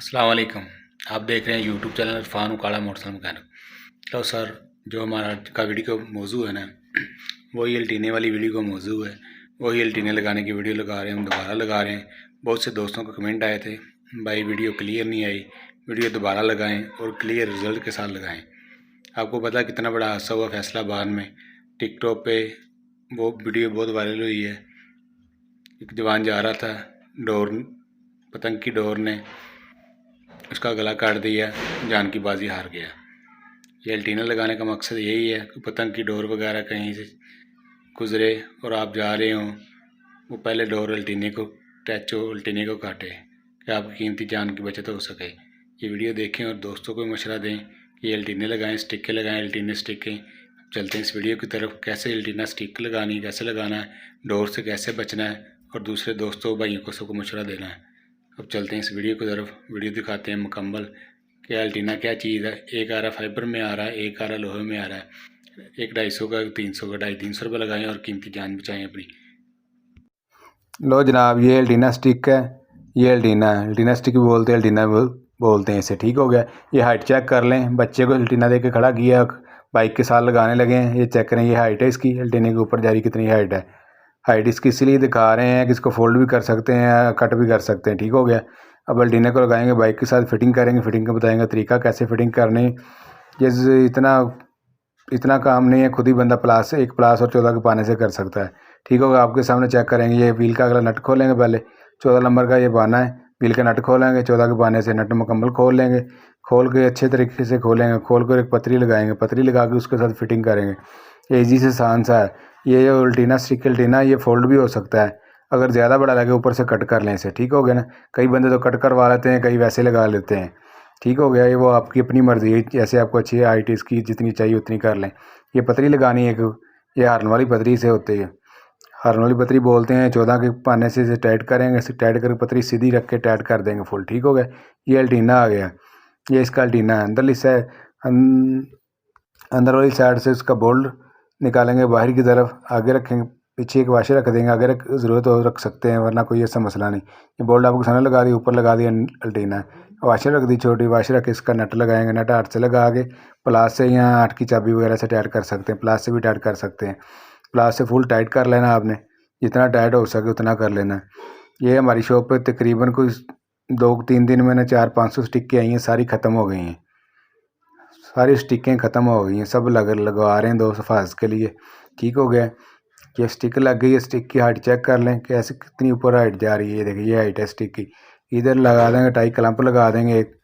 अस्सलाम वालेकुम। आप देख रहे हैं यूट्यूब चैनल इरफान उकाड़ा मोटरसाइकिल मैकेनिक। तो सर, जो हमारा आज का वीडियो का मौजू है ना, वही एल्टीने वाली वीडियो का मौजू है। वही एल्टीने लगाने की वीडियो लगा रहे हैं, हम दोबारा लगा रहे हैं। बहुत से दोस्तों को कमेंट आए थे, भाई वीडियो क्लियर नहीं आई, वीडियो दोबारा लगाएं और क्लियर रिजल्ट के साथ लगाएं। आपको पता है कितना बड़ा हादसा हुआ फैसलाबाद में। टिकटॉक पे वो वीडियो बहुत वायरल हुई है। एक जवान जा रहा था, पतंग की डोर ने उसका गला काट दिया, जान की बाजी हार गया। ये एल्टीना लगाने का मकसद यही है कि पतंग की डोर वगैरह कहीं से गुजरे और आप जा रहे हों, वो पहले डोर एल्टीने को टच हो, एल्टीने को काटे, कि आपकी कीमती जान की बचत हो सके। ये वीडियो देखें और दोस्तों को मशवरा दें कि एल्टीने लगाएं, स्टिकें लगाएं, एल्टीने स्टिकें। चलते हैं इस वीडियो की तरफ, कैसे एल्टीना स्टिक लगानी, कैसे लगाना है, डोर से कैसे बचना है और दूसरे दोस्तों भाइयों को सबको मशवरा देना है। अब चलते हैं इस वीडियो की तरफ। वीडियो दिखाते हैं मुकम्मल कि एल्टीना क्या चीज़ है। एक आ रहा फाइबर में आ रहा है, एक आ रहा लोहे में आ रहा है। एक 250 का, 300 का, 250 रुपये लगाएं और कीमती जान बचाएं अपनी। लो जनाब, ये एल्टीना स्टिक है। ये एल्टीना स्टिक भी बोलते हैं, एल्टीना बोलते हैं इसे। ठीक हो गया। ये हाइट चेक कर लें। बच्चे को एल्टीना दे के खड़ा किया, बाइक के साथ लगाने लगे हैं। ये चेक करें, ये हाइट है इसकी, एल्टीने के ऊपर जा रही कितनी हाइट है। हाइट इसकी इसलिए दिखा रहे हैं कि इसको फोल्ड भी कर सकते हैं, कट भी कर सकते हैं। ठीक हो गया। अब एल्टीने को लगाएंगे, बाइक के साथ फिटिंग करेंगे। फिटिंग का बताएंगे तरीका कैसे फिटिंग करनी। ये इतना काम नहीं है, खुद ही बंदा एक प्लास और 14 के पाने से कर सकता है। ठीक होगा। आपके सामने चेक करेंगे। ये व्हील का अगला नट खोलेंगे। पहले 14 नंबर का ये पाना है, व्हील का नट खोलेंगे। 14 के पाने से नट मुकम्मल खोल लेंगे। खोल के अच्छे तरीके से खोलेंगे। खोल कर एक पतरी लगाएंगे। पतरी लगा के उसके साथ फिटिंग करेंगे। ईजी से आसान सा है। ये जो एल्टीना स्टिक एल्टीना, ये फोल्ड भी हो सकता है। अगर ज़्यादा बड़ा लगे ऊपर से कट कर लें इसे। ठीक हो गया ना। कई बंदे तो कट करवा लेते हैं, कई वैसे लगा लेते हैं। ठीक हो गया। ये वो आपकी अपनी मर्ज़ी है, जैसे आपको अच्छी हाइट इसकी जितनी चाहिए उतनी कर लें। ये पतरी लगानी है, ये हार्न वाली पतरी से होती है। हार्न वाली पतरी बोलते हैं। 14 के पाने से इसे टाइट करेंगे। इसे टाइट करके पतरी सीधी रख के टाइट कर देंगे फुल। ठीक हो गया। ये एल्टीना आ गया। ये इसका एल्टीना है। अंदर वाली साइड से उसका बोल्ट निकालेंगे, बाहर की तरफ आगे रखेंगे, पीछे एक वाशर रख देंगे। अगर ज़रूरत हो रख सकते हैं, वरना कोई ऐसा मसला नहीं। ये बोल्ट आपको सामने लगा दी, ऊपर लगा दिया एल्टीना। वाशर रख दी, छोटी वाशर रख के इसका नट लगाएंगे। नट हाथ से लगा के प्लास से या हाथ की चाबी वगैरह से टाइट कर सकते हैं। प्लास से भी टाइट कर सकते हैं। प्लास से फुल टाइट कर लेना आपने, जितना टाइट हो सके उतना कर लेना। ये हमारी शॉप पे तकरीबन कोई 2-3 दिन में 400-500 स्टिकें आई हैं, सारी ख़त्म हो गई हैं। सारी स्टिकें ख़त्म हो गई हैं, सब लगवा रहे हैं 2 सफाज के लिए। ठीक हो गया। ये स्टिक लग गई है। स्टिक की हाइट चेक कर लें कि ऐसे कितनी ऊपर हाइट जा रही है। ये देखिए, ये हाइट है स्टिक की। इधर लगा देंगे, टाई क्लैंप लगा देंगे एक।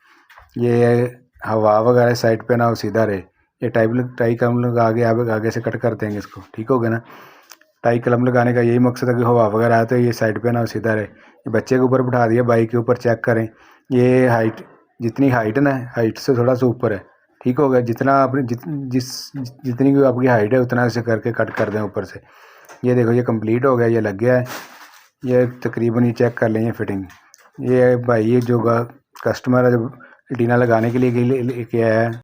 ये हवा वगैरह साइड पे ना हो, सीधा रहे। ये टाई क्लैंप लगा के आगे से कट कर देंगे इसको। ठीक हो गया ना। टाई क्लैंप लगाने का यही मकसद है कि हवा वगैरह आए तो ये साइड पे ना हो, सीधा रहे। ये बच्चे के ऊपर बिठा दिया, बाइक के ऊपर चेक करें। ये हाइट, जितनी हाइट है ना, हाइट से थोड़ा सा ऊपर है। ठीक हो गया। जितना आपने जितनी भी आपकी हाइट है उतना इसे करके कट कर दें ऊपर से। ये देखो, ये कंप्लीट हो गया, ये लग गया है। ये तकरीबन ये चेक कर लें, ये फिटिंग। ये भाई, ये जो कस्टमर है, जो एंटीना लगाने के लिए लेके आया है,